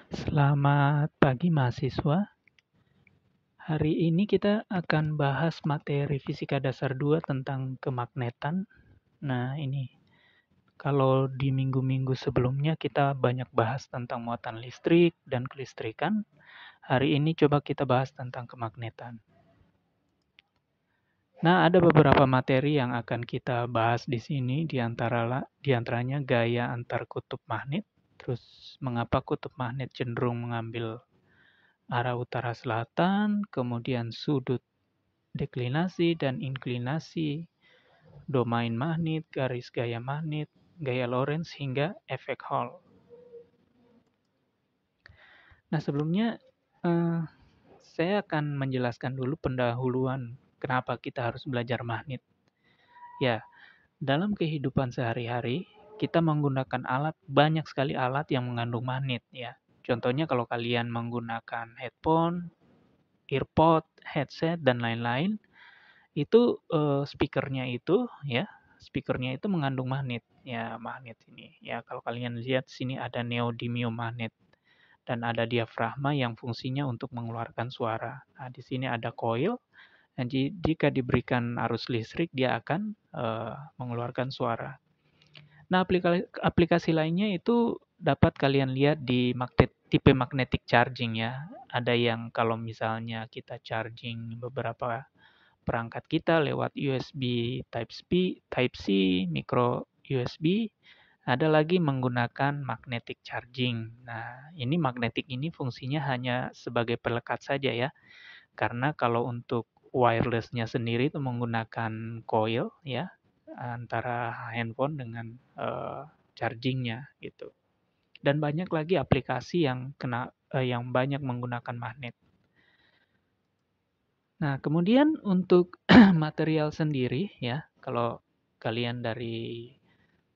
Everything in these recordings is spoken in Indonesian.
Selamat pagi mahasiswa. Hari ini kita akan bahas materi Fisika Dasar 2 tentang kemagnetan. Nah, ini kalau di minggu-minggu sebelumnya kita banyak bahas tentang muatan listrik dan kelistrikan. Hari ini coba kita bahas tentang kemagnetan. Nah, ada beberapa materi yang akan kita bahas di sini, di antaranya gaya antar kutub magnet, terus mengapa kutub magnet cenderung mengambil arah utara selatan, kemudian sudut deklinasi dan inklinasi, domain magnet, garis gaya magnet, gaya Lorentz, hingga efek Hall. Nah, sebelumnya saya akan menjelaskan dulu pendahuluan kenapa kita harus belajar magnet. Ya, dalam kehidupan sehari-hari, kita menggunakan banyak sekali alat yang mengandung magnet ya. Contohnya kalau kalian menggunakan headphone, earpod, headset, dan lain-lain, itu speakernya itu mengandung magnet. Ya, magnet ini. Ya, kalau kalian lihat sini ada neodymium magnet dan ada diafragma yang fungsinya untuk mengeluarkan suara. Nah, di sini ada coil dan jika diberikan arus listrik dia akan mengeluarkan suara. Nah, aplikasi lainnya itu dapat kalian lihat di tipe magnetic charging ya. Ada yang kalau misalnya kita charging beberapa perangkat kita lewat USB Type-C, micro USB, ada lagi menggunakan magnetic charging. Nah, ini magnetic ini fungsinya hanya sebagai pelekat saja ya. Karena kalau untuk wirelessnya sendiri itu menggunakan coil ya antara handphone dengan chargingnya gitu. Dan banyak lagi aplikasi yang banyak menggunakan magnet. Nah, kemudian untuk material sendiri ya, kalau kalian dari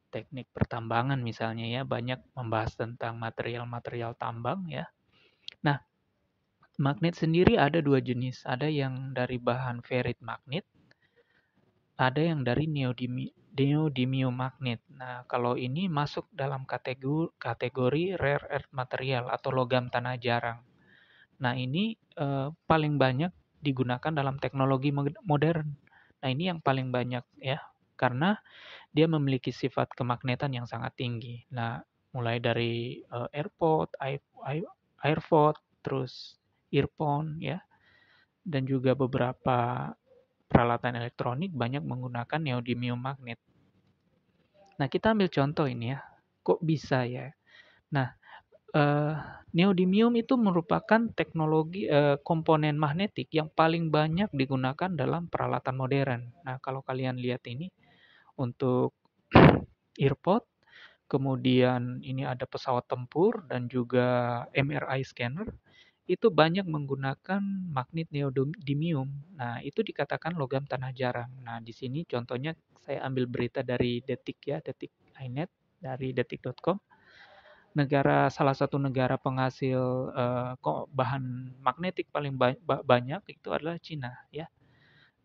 teknik pertambangan misalnya ya, banyak membahas tentang material-material tambang ya. Nah, magnet sendiri ada dua jenis, ada yang dari bahan ferrit magnet, ada yang dari neodymium magnet. Nah, kalau ini masuk dalam kategori rare earth material atau logam tanah jarang. Nah, ini paling banyak digunakan dalam teknologi modern. Nah, ini yang paling banyak ya, karena dia memiliki sifat kemagnetan yang sangat tinggi. Nah, mulai dari AirPod, AirPod, terus earphone ya, dan juga beberapa peralatan elektronik banyak menggunakan neodymium magnet. Nah, kita ambil contoh ini ya. Kok bisa ya? Nah, eh, neodymium itu merupakan teknologi komponen magnetik yang paling banyak digunakan dalam peralatan modern. Nah, kalau kalian lihat ini untuk earpod, kemudian ini ada pesawat tempur dan juga MRI scanner, itu banyak menggunakan magnet neodymium. Nah, itu dikatakan logam tanah jarang. Nah, di sini contohnya saya ambil berita dari Detik ya, Detik iNet dari detik.com. Salah satu negara penghasil bahan magnetik paling banyak itu adalah Cina ya.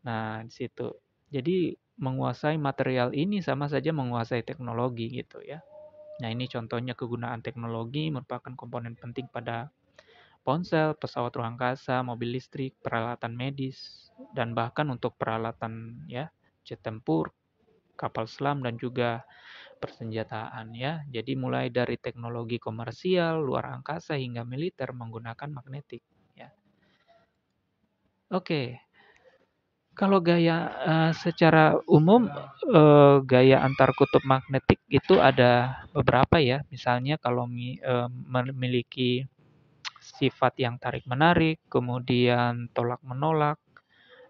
Nah, di situ. Jadi menguasai material ini sama saja menguasai teknologi gitu ya. Nah, ini contohnya kegunaan teknologi merupakan komponen penting pada ponsel, pesawat ruang angkasa, mobil listrik, peralatan medis, dan bahkan untuk peralatan ya, jet tempur, kapal selam dan juga persenjataan ya. Jadi mulai dari teknologi komersial, luar angkasa hingga militer menggunakan magnetik ya. Oke. Kalau gaya secara umum gaya antar kutub magnetik itu ada beberapa ya. Misalnya kalau memiliki sifat yang tarik-menarik, kemudian tolak-menolak,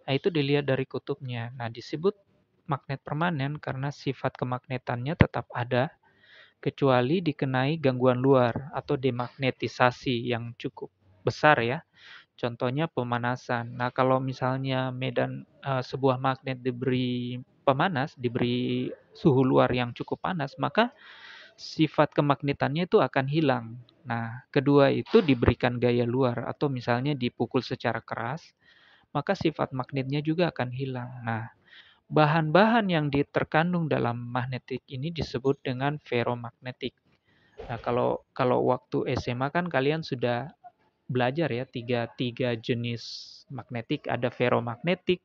nah itu dilihat dari kutubnya. Nah, disebut magnet permanen karena sifat kemagnetannya tetap ada kecuali dikenai gangguan luar atau demagnetisasi yang cukup besar ya. Contohnya pemanasan. Nah, kalau misalnya sebuah magnet diberi suhu luar yang cukup panas, maka sifat kemagnetannya itu akan hilang. Nah, kedua itu diberikan gaya luar atau misalnya dipukul secara keras, maka sifat magnetnya juga akan hilang. Nah, bahan-bahan yang terkandung dalam magnetik ini disebut dengan ferromagnetik Nah, kalau waktu SMA kan kalian sudah belajar ya tiga jenis magnetik, ada ferromagnetik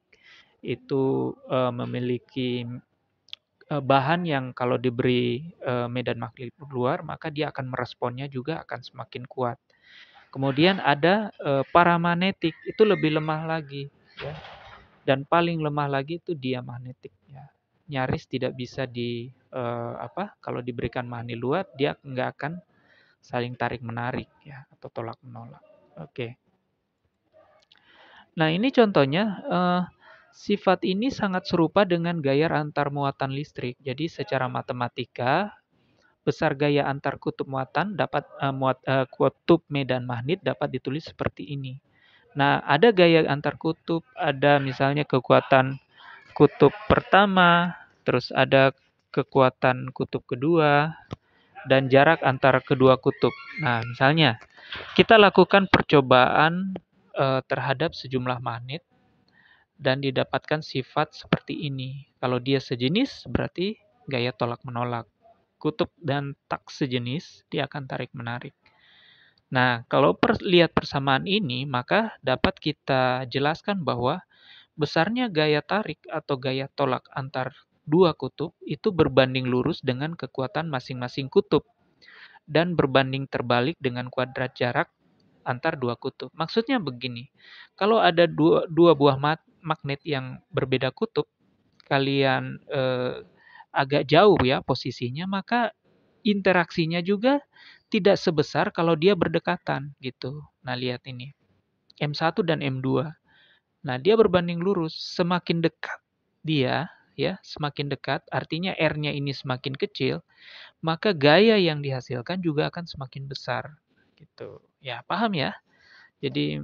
itu memiliki bahan yang kalau diberi medan magnetik luar maka dia akan meresponnya juga akan semakin kuat. Kemudian ada paramagnetik itu lebih lemah lagi ya. Dan paling lemah lagi itu diamagnetik ya. Nyaris tidak bisa kalau diberikan magnet luar dia nggak akan saling tarik menarik ya atau tolak menolak. Oke. Nah, ini contohnya sifat ini sangat serupa dengan gaya antar muatan listrik. Jadi secara matematika besar gaya antar kutub muatan kutub medan magnet dapat ditulis seperti ini. Nah, ada gaya antar kutub, ada misalnya kekuatan kutub pertama, terus ada kekuatan kutub kedua, dan jarak antara kedua kutub. Nah, misalnya kita lakukan percobaan terhadap sejumlah magnet dan didapatkan sifat seperti ini. Kalau dia sejenis berarti gaya tolak menolak. Kutub dan tak sejenis dia akan tarik menarik. Nah, kalau lihat persamaan ini maka dapat kita jelaskan bahwa besarnya gaya tarik atau gaya tolak antar dua kutub itu berbanding lurus dengan kekuatan masing-masing kutub dan berbanding terbalik dengan kuadrat jarak antar dua kutub. Maksudnya begini, kalau ada dua buah magnet yang berbeda kutub, kalian agak jauh ya posisinya, maka interaksinya juga tidak sebesar kalau dia berdekatan gitu. Nah, lihat ini. M1 dan M2. Nah, dia berbanding lurus. Semakin dekat dia, ya, semakin dekat, artinya R-nya ini semakin kecil, maka gaya yang dihasilkan juga akan semakin besar. Gitu. Ya, paham ya? Jadi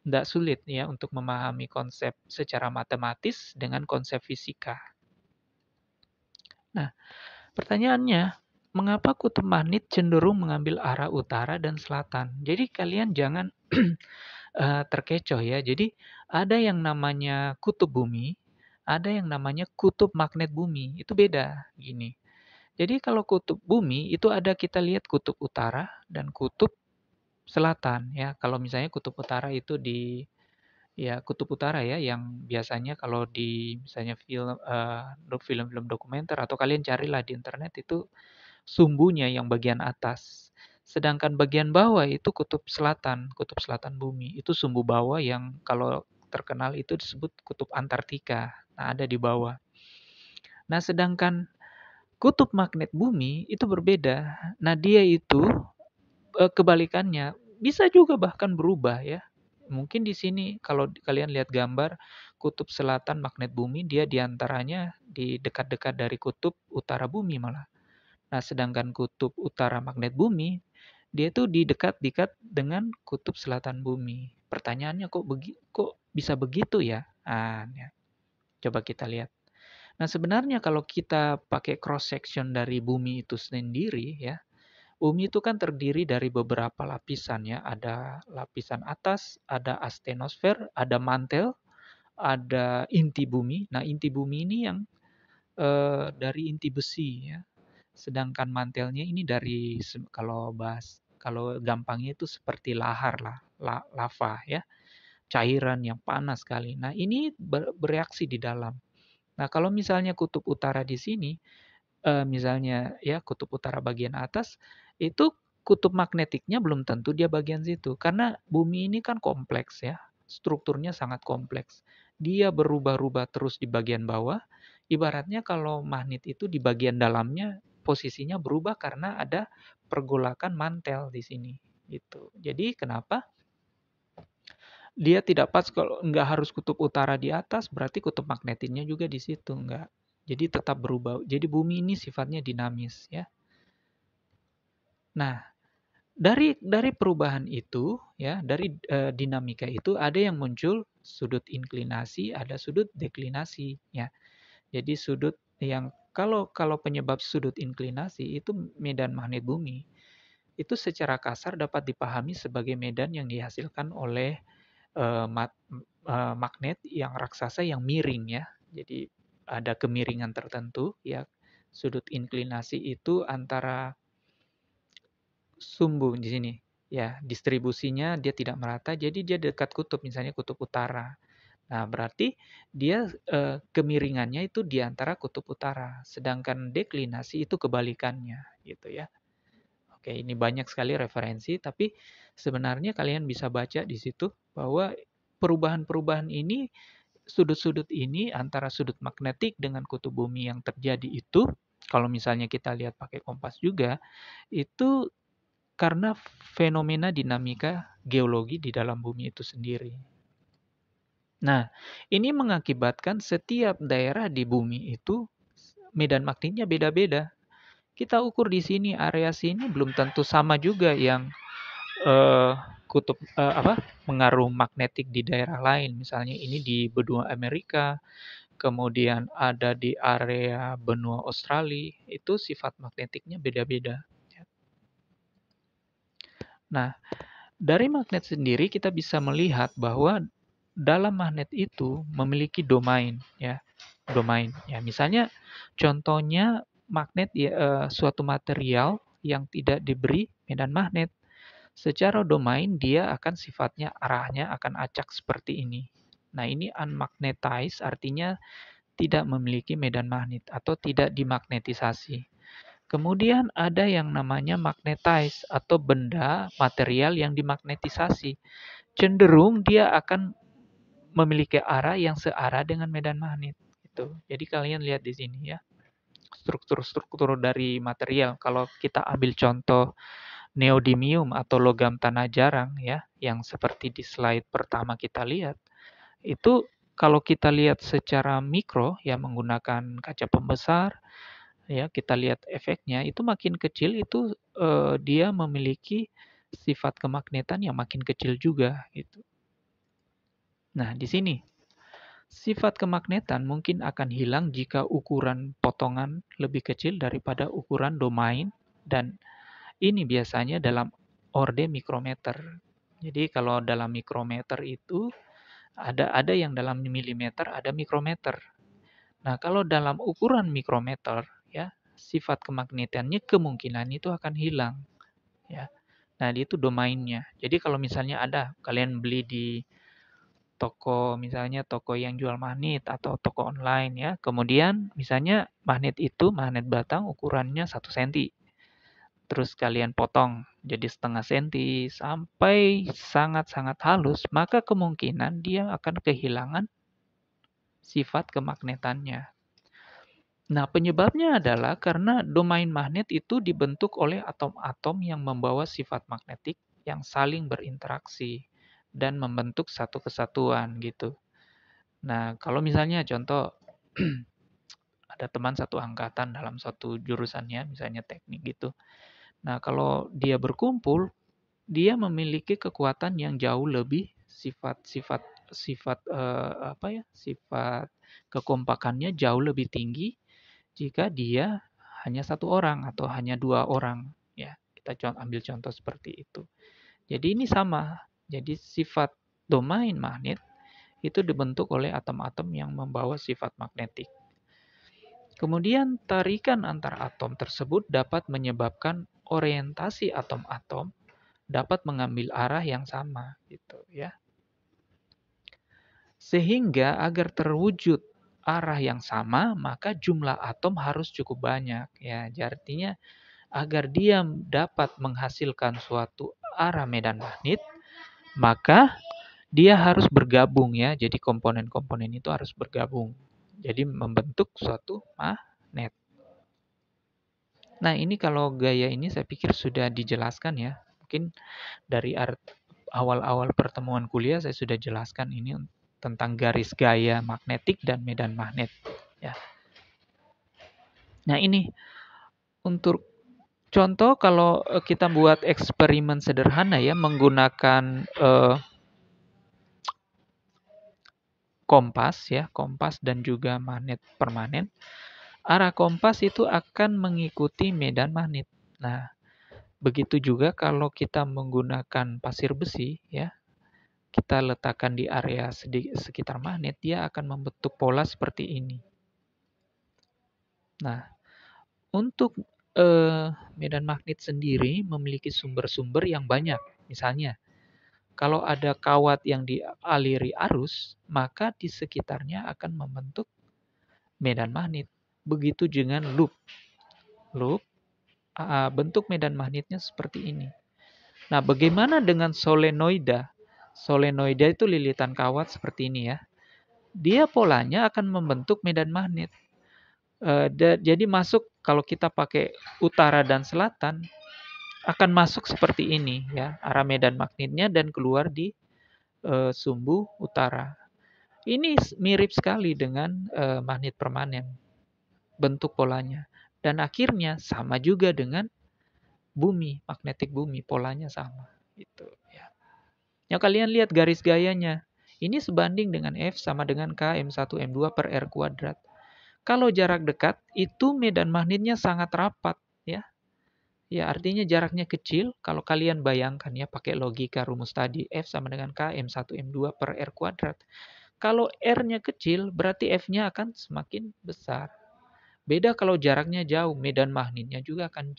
tidak sulit ya untuk memahami konsep secara matematis dengan konsep fisika. Nah, pertanyaannya, mengapa kutub magnet cenderung mengambil arah utara dan selatan? Jadi kalian jangan terkecoh ya. Jadi ada yang namanya kutub bumi, ada yang namanya kutub magnet bumi. Itu beda gini. Jadi kalau kutub bumi itu ada kita lihat kutub utara dan kutub selatan ya. Kalau misalnya kutub utara itu di ya kutub utara ya yang biasanya kalau di misalnya film-film dokumenter atau kalian carilah di internet itu sumbunya yang bagian atas. Sedangkan bagian bawah itu kutub selatan bumi. Itu sumbu bawah yang kalau terkenal itu disebut kutub Antartika. Nah, ada di bawah. Nah, sedangkan kutub magnet bumi itu berbeda. Nah, dia itu kebalikannya bisa juga bahkan berubah ya. Mungkin di sini kalau kalian lihat gambar kutub selatan magnet bumi dia diantaranya di dekat-dekat dari kutub utara bumi malah. Nah, sedangkan kutub utara magnet bumi dia tuh di dekat-dekat dengan kutub selatan bumi. Pertanyaannya kok bisa begitu ya? Nah, ya. Coba kita lihat. Nah, sebenarnya kalau kita pakai cross section dari bumi itu sendiri ya, bumi itu kan terdiri dari beberapa lapisan ya. Ada lapisan atas, ada astenosfer, ada mantel, ada inti bumi. Nah, inti bumi ini yang dari inti besi ya. Sedangkan mantelnya ini dari kalau gampangnya itu seperti lahar lah, lava ya, cairan yang panas sekali. Nah, ini bereaksi di dalam. Nah, kalau misalnya kutub utara di sini, misalnya ya kutub utara bagian atas, itu kutub magnetiknya belum tentu dia bagian situ. Karena bumi ini kan kompleks ya, strukturnya sangat kompleks. Dia berubah-ubah terus di bagian bawah. Ibaratnya kalau magnet itu di bagian dalamnya posisinya berubah karena ada pergolakan mantel di sini. Gitu. Jadi kenapa dia tidak pas kalau nggak harus kutub utara di atas, berarti kutub magnetiknya juga di situ, nggak. Jadi tetap berubah. Jadi bumi ini sifatnya dinamis ya. Nah, dari perubahan itu ya, dari dinamika itu ada yang muncul sudut inklinasi, ada sudut deklinasi ya. Jadi sudut yang kalau penyebab sudut inklinasi itu medan magnet bumi. Itu secara kasar dapat dipahami sebagai medan yang dihasilkan oleh magnet yang raksasa yang miring ya. Jadi ada kemiringan tertentu ya. Sudut inklinasi itu antara sumbu di sini. Ya, distribusinya dia tidak merata, jadi dia dekat kutub, misalnya kutub utara. Nah, berarti dia kemiringannya itu di antara kutub utara, sedangkan deklinasi itu kebalikannya, gitu ya. Oke, ini banyak sekali referensi, tapi sebenarnya kalian bisa baca di situ bahwa perubahan-perubahan ini, sudut-sudut ini antara sudut magnetik dengan kutub bumi yang terjadi itu, kalau misalnya kita lihat pakai kompas juga, itu karena fenomena dinamika geologi di dalam bumi itu sendiri. Nah, ini mengakibatkan setiap daerah di bumi itu medan magnetnya beda-beda. Kita ukur di sini, area sini belum tentu sama juga yang eh, kutub pengaruh magnetik di daerah lain. Misalnya ini di benua Amerika, kemudian ada di area benua Australia, itu sifat magnetiknya beda-beda. Nah, dari magnet sendiri kita bisa melihat bahwa dalam magnet itu memiliki domain ya. Domain. Ya, misalnya contohnya magnet ya, suatu material yang tidak diberi medan magnet. Secara domain dia akan sifatnya arahnya akan acak seperti ini. Nah, ini unmagnetized artinya tidak memiliki medan magnet atau tidak dimagnetisasi. Kemudian ada yang namanya magnetized atau benda material yang dimagnetisasi. Cenderung dia akan memiliki arah yang searah dengan medan magnet. Gitu. Jadi kalian lihat di sini ya. Struktur-struktur dari material. Kalau kita ambil contoh neodymium atau logam tanah jarang ya, yang seperti di slide pertama kita lihat, itu kalau kita lihat secara mikro ya menggunakan kaca pembesar ya, kita lihat efeknya itu makin kecil itu dia memiliki sifat kemagnetan yang makin kecil juga gitu. Nah, di sini sifat kemagnetan mungkin akan hilang jika ukuran potongan lebih kecil daripada ukuran domain dan ini biasanya dalam orde mikrometer. Jadi kalau dalam mikrometer itu ada yang dalam milimeter, ada mikrometer. Nah, kalau dalam ukuran mikrometer ya, sifat kemagnetannya kemungkinan itu akan hilang ya. Nah, itu domainnya. Jadi kalau misalnya ada kalian beli di toko, misalnya toko yang jual magnet atau toko online ya. Kemudian misalnya magnet itu magnet batang ukurannya 1 cm. Terus kalian potong jadi setengah senti sampai sangat-sangat halus, maka kemungkinan dia akan kehilangan sifat kemagnetannya. Nah, penyebabnya adalah karena domain magnet itu dibentuk oleh atom-atom yang membawa sifat magnetik yang saling berinteraksi dan membentuk satu kesatuan gitu. Nah, kalau misalnya contoh ada teman satu angkatan dalam satu jurusannya, misalnya teknik gitu. Nah, kalau dia berkumpul, dia memiliki kekuatan yang jauh lebih sifat-sifat sifat sifat kekompakannya jauh lebih tinggi jika dia hanya satu orang atau hanya dua orang ya. Kita ambil contoh seperti itu. Jadi ini sama. Jadi sifat domain magnet itu dibentuk oleh atom-atom yang membawa sifat magnetik. Kemudian tarikan antar atom tersebut dapat menyebabkan orientasi atom-atom dapat mengambil arah yang sama gitu ya. Sehingga agar terwujud arah yang sama, maka jumlah atom harus cukup banyak ya. Jadi artinya agar dia dapat menghasilkan suatu arah medan magnet, maka dia harus bergabung ya. Jadi komponen-komponen itu harus bergabung. Jadi membentuk suatu magnet. Nah, ini kalau gaya ini saya pikir sudah dijelaskan ya. Mungkin dari awal-awal pertemuan kuliah saya sudah jelaskan ini tentang garis gaya magnetik dan medan magnet ya. Nah, ini untuk contoh kalau kita buat eksperimen sederhana ya menggunakan kompas ya, kompas dan juga magnet permanen. Arah kompas itu akan mengikuti medan magnet. Nah, begitu juga kalau kita menggunakan pasir besi ya, kita letakkan di area sekitar magnet, dia akan membentuk pola seperti ini. Nah, untuk medan magnet sendiri memiliki sumber-sumber yang banyak. Misalnya, kalau ada kawat yang dialiri arus, maka di sekitarnya akan membentuk medan magnet. Begitu dengan loop. Loop, bentuk medan magnetnya seperti ini. Nah, bagaimana dengan solenoida? Solenoida itu lilitan kawat seperti ini ya. Dia polanya akan membentuk medan magnet. Jadi masuk kalau kita pakai utara dan selatan akan masuk seperti ini ya, arah medan magnetnya dan keluar di sumbu utara. Ini mirip sekali dengan magnet permanen bentuk polanya. Dan akhirnya sama juga dengan bumi, magnetik bumi, polanya sama. Gitu ya. Ya kalian lihat garis gayanya. Ini sebanding dengan F sama dengan K M1 M2 per R kuadrat. Kalau jarak dekat, itu medan magnetnya sangat rapat. Ya, ya artinya jaraknya kecil. Kalau kalian bayangkan ya pakai logika rumus tadi. F sama dengan K M1 M2 per R kuadrat. Kalau R-nya kecil, berarti F-nya akan semakin besar. Beda kalau jaraknya jauh, medan magnetnya juga akan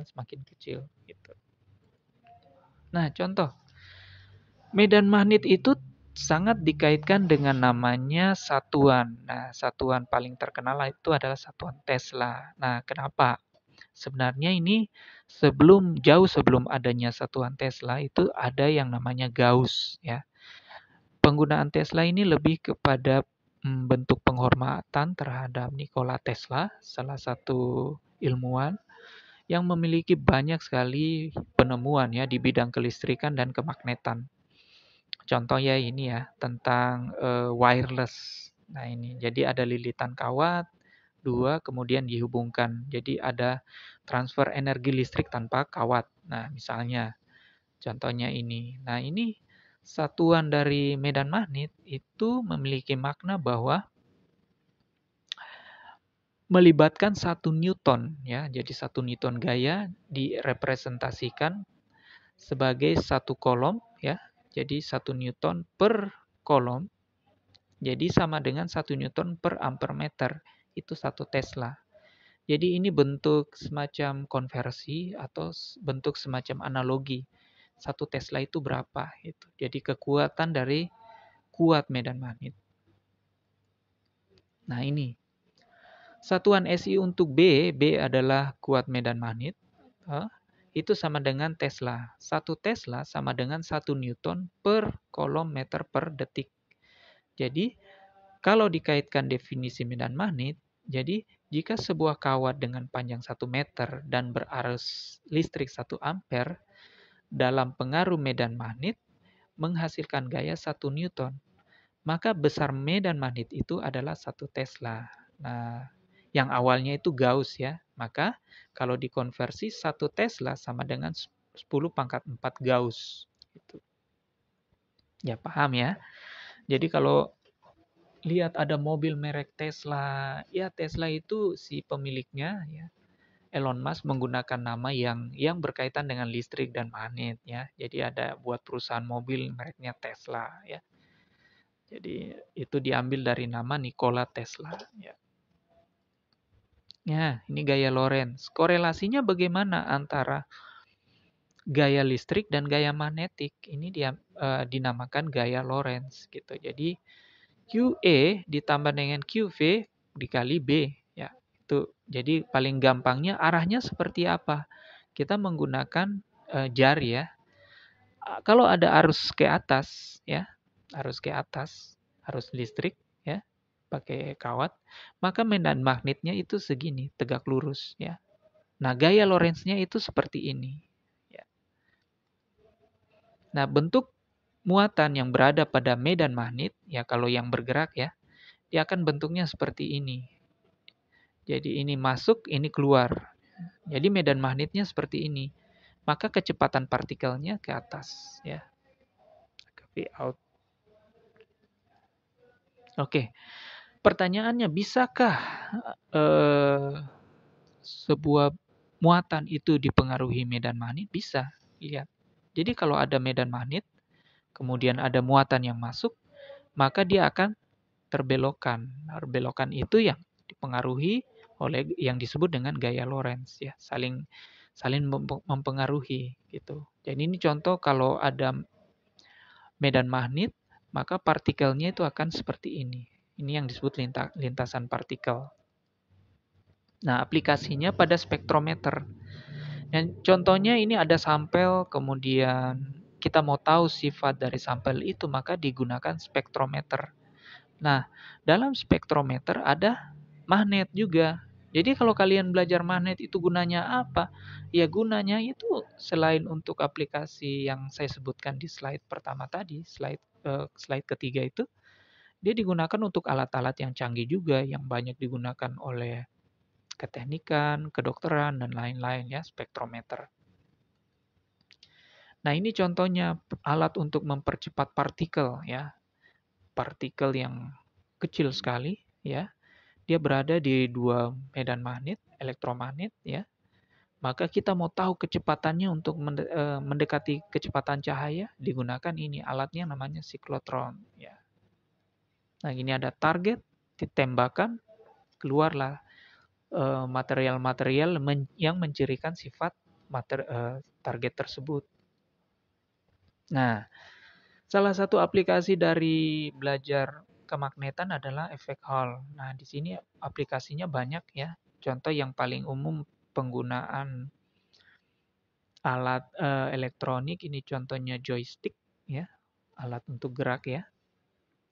semakin kecil. Gitu. Nah, contoh. Medan magnet itu sangat dikaitkan dengan namanya satuan. Nah, satuan paling terkenal itu adalah satuan Tesla. Nah, kenapa? Sebenarnya ini jauh sebelum adanya satuan Tesla itu ada yang namanya Gauss ya. Penggunaan Tesla ini lebih kepada bentuk penghormatan terhadap Nikola Tesla, salah satu ilmuwan yang memiliki banyak sekali penemuan ya di bidang kelistrikan dan kemagnetan. Contohnya ini ya, tentang wireless. Nah ini, jadi ada lilitan kawat, dua kemudian dihubungkan. Jadi ada transfer energi listrik tanpa kawat. Nah misalnya, contohnya ini. Nah ini satuan dari medan magnet itu memiliki makna bahwa melibatkan 1 Newton ya. Jadi 1 Newton gaya direpresentasikan sebagai satu kolom ya. Jadi 1 Newton per kolom. Jadi sama dengan 1 Newton per ampere meter. Itu 1 Tesla. Jadi ini bentuk semacam konversi atau bentuk semacam analogi. 1 Tesla itu berapa? Itu. Jadi kekuatan dari kuat medan magnet. Nah ini. Satuan SI untuk B adalah kuat medan magnet. Itu sama dengan Tesla. 1 Tesla sama dengan 1 Newton per kolom meter per detik. Jadi kalau dikaitkan definisi medan magnet, jadi jika sebuah kawat dengan panjang 1 meter dan berarus listrik 1 ampere dalam pengaruh medan magnet menghasilkan gaya 1 Newton, maka besar medan magnet itu adalah 1 Tesla. Nah, yang awalnya itu Gauss ya. Maka kalau dikonversi 1 Tesla sama dengan 10⁴ Gauss. Gitu. Ya paham ya. Jadi kalau lihat ada mobil merek Tesla, ya Tesla itu si pemiliknya ya Elon Musk menggunakan nama yang berkaitan dengan listrik dan magnet ya. Jadi ada buat perusahaan mobil mereknya Tesla ya. Jadi itu diambil dari nama Nikola Tesla ya. Ya, ini gaya Lorentz. Korelasinya bagaimana antara gaya listrik dan gaya magnetik? Ini dia dinamakan gaya Lorentz gitu. Jadi QE ditambah dengan QV dikali B ya. Itu. Jadi paling gampangnya arahnya seperti apa? Kita menggunakan jari ya. Kalau ada arus ke atas ya, arus listrik ya, pakai kawat, maka medan magnetnya itu segini, tegak lurus ya. Nah, gaya Lorentz-nya itu seperti ini ya. Nah, bentuk muatan yang berada pada medan magnet ya kalau yang bergerak ya, dia akan bentuknya seperti ini. Jadi ini masuk, ini keluar. Jadi medan magnetnya seperti ini. Maka kecepatan partikelnya ke atas ya. V out. Oke. Pertanyaannya, bisakah sebuah muatan itu dipengaruhi medan magnet? Bisa. Lihat. Jadi kalau ada medan magnet, kemudian ada muatan yang masuk, maka dia akan terbelokkan. Nah, belokan itu yang dipengaruhi oleh yang disebut dengan gaya Lorentz ya, saling saling mempengaruhi gitu. Jadi ini contoh kalau ada medan magnet, maka partikelnya itu akan seperti ini. Ini yang disebut lintasan partikel. Nah, aplikasinya pada spektrometer. Dan contohnya ini ada sampel, kemudian kita mau tahu sifat dari sampel itu, maka digunakan spektrometer. Nah, dalam spektrometer ada magnet juga. Jadi kalau kalian belajar magnet itu gunanya apa? Ya gunanya itu selain untuk aplikasi yang saya sebutkan di slide pertama tadi, slide ketiga itu, dia digunakan untuk alat-alat yang canggih juga yang banyak digunakan oleh keteknikan, kedokteran dan lain-lain ya, spektrometer. Nah, ini contohnya alat untuk mempercepat partikel ya. Partikel yang kecil sekali ya. Dia berada di dua medan magnet, elektromagnet ya. Maka kita mau tahu kecepatannya untuk mendekati kecepatan cahaya, digunakan ini alatnya namanya siklotron ya. Nah, ini ada target, ditembakkan, keluarlah material-material yang mencirikan sifat target tersebut. Nah, salah satu aplikasi dari belajar kemagnetan adalah efek Hall. Nah, di sini aplikasinya banyak ya. Contoh yang paling umum penggunaan alat elektronik ini contohnya joystick ya, alat untuk gerak ya,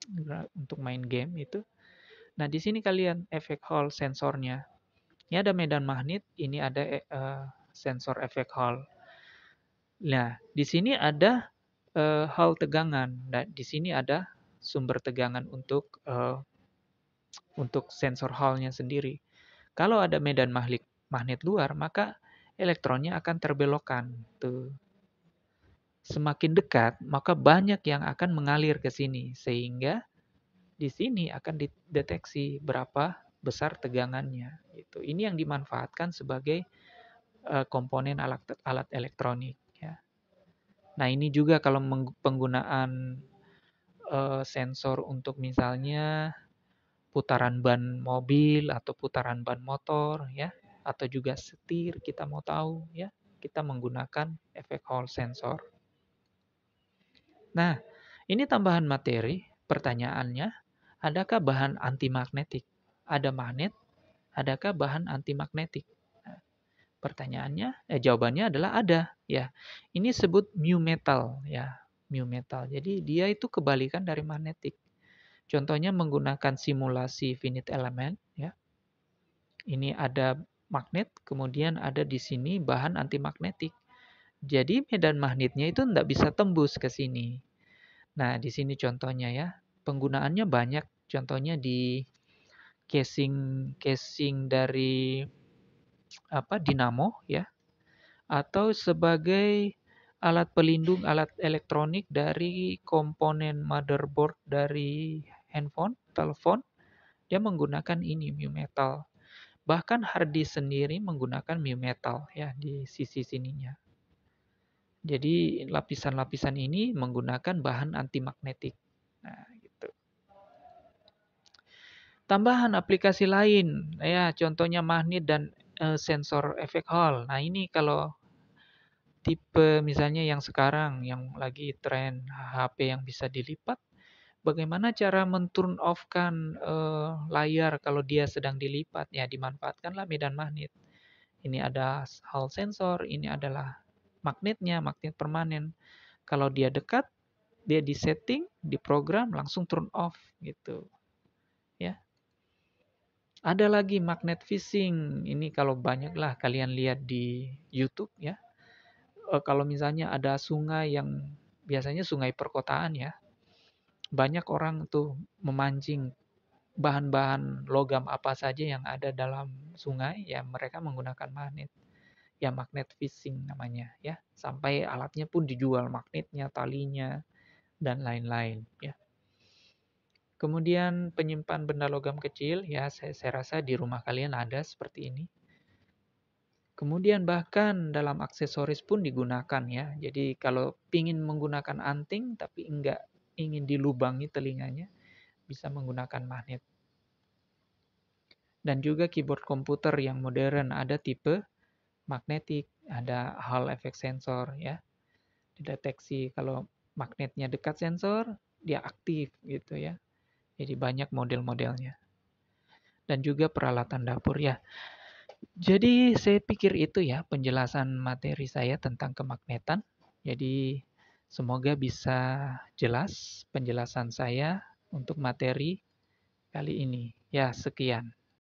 gerak untuk main game itu. Nah, di sini kalian efek Hall sensornya. Ini ada medan magnet, ini ada sensor efek Hall. Nah, di sini ada Hall tegangan. Nah, di sini ada sumber tegangan untuk sensor Hall-nya sendiri. Kalau ada medan magnet luar, maka elektronnya akan terbelokkan. Tuh. Semakin dekat, maka banyak yang akan mengalir ke sini. Sehingga di sini akan dideteksi berapa besar tegangannya. Gitu. Ini yang dimanfaatkan sebagai komponen alat elektronik. Ya. Nah, ini juga kalau penggunaan sensor untuk misalnya putaran ban mobil atau putaran ban motor ya, atau juga setir kita mau tahu ya, kita menggunakan efek Hall sensor. Nah, ini tambahan materi, pertanyaannya, adakah bahan antimagnetik? Ada magnet, adakah bahan antimagnetik? Nah, pertanyaannya, jawabannya adalah ada ya. Ini sebut mu metal ya, mu metal. Jadi dia itu kebalikan dari magnetik. Contohnya menggunakan simulasi finite element ya. Ini ada magnet, kemudian ada di sini bahan antimagnetik. Jadi medan magnetnya itu tidak bisa tembus ke sini. Nah, di sini contohnya ya. Penggunaannya banyak. Contohnya di casing casing dari dinamo ya, atau sebagai alat pelindung alat elektronik dari komponen motherboard dari handphone, telepon, dia menggunakan ini mu metal. Bahkan hard disk sendiri menggunakan mu metal ya di sisi sininya. Jadi lapisan-lapisan ini menggunakan bahan antimagnetik. Nah, gitu. Tambahan aplikasi lain ya contohnya magnet dan sensor efek Hall. Nah, ini kalau tipe misalnya yang sekarang yang lagi tren HP yang bisa dilipat, bagaimana cara men-turn off-kan layar kalau dia sedang dilipat? Ya dimanfaatkanlah medan magnet. Ini ada Hall sensor, ini adalah magnetnya, magnet permanen. Kalau dia dekat, dia di-setting, diprogram langsung turn off gitu. Ya. Ada lagi magnet fishing. Ini kalau banyaklah kalian lihat di YouTube ya. Kalau misalnya ada sungai yang biasanya sungai perkotaan ya. Banyak orang tuh memancing bahan-bahan logam apa saja yang ada dalam sungai ya mereka menggunakan magnet. Ya magnet fishing namanya ya. Sampai alatnya pun dijual magnetnya, talinya dan lain-lain ya. Kemudian penyimpan benda logam kecil ya saya rasa di rumah kalian ada seperti ini. Kemudian bahkan dalam aksesoris pun digunakan ya. Jadi kalau ingin menggunakan anting tapi enggak ingin dilubangi telinganya bisa menggunakan magnet. Dan juga keyboard komputer yang modern ada tipe magnetik, ada Hall effect sensor ya. Dideteksi kalau magnetnya dekat sensor, dia aktif gitu ya. Jadi banyak model-modelnya. Dan juga peralatan dapur ya. Jadi saya pikir itu ya penjelasan materi saya tentang kemagnetan. Jadi semoga bisa jelas penjelasan saya untuk materi kali ini. Ya, sekian.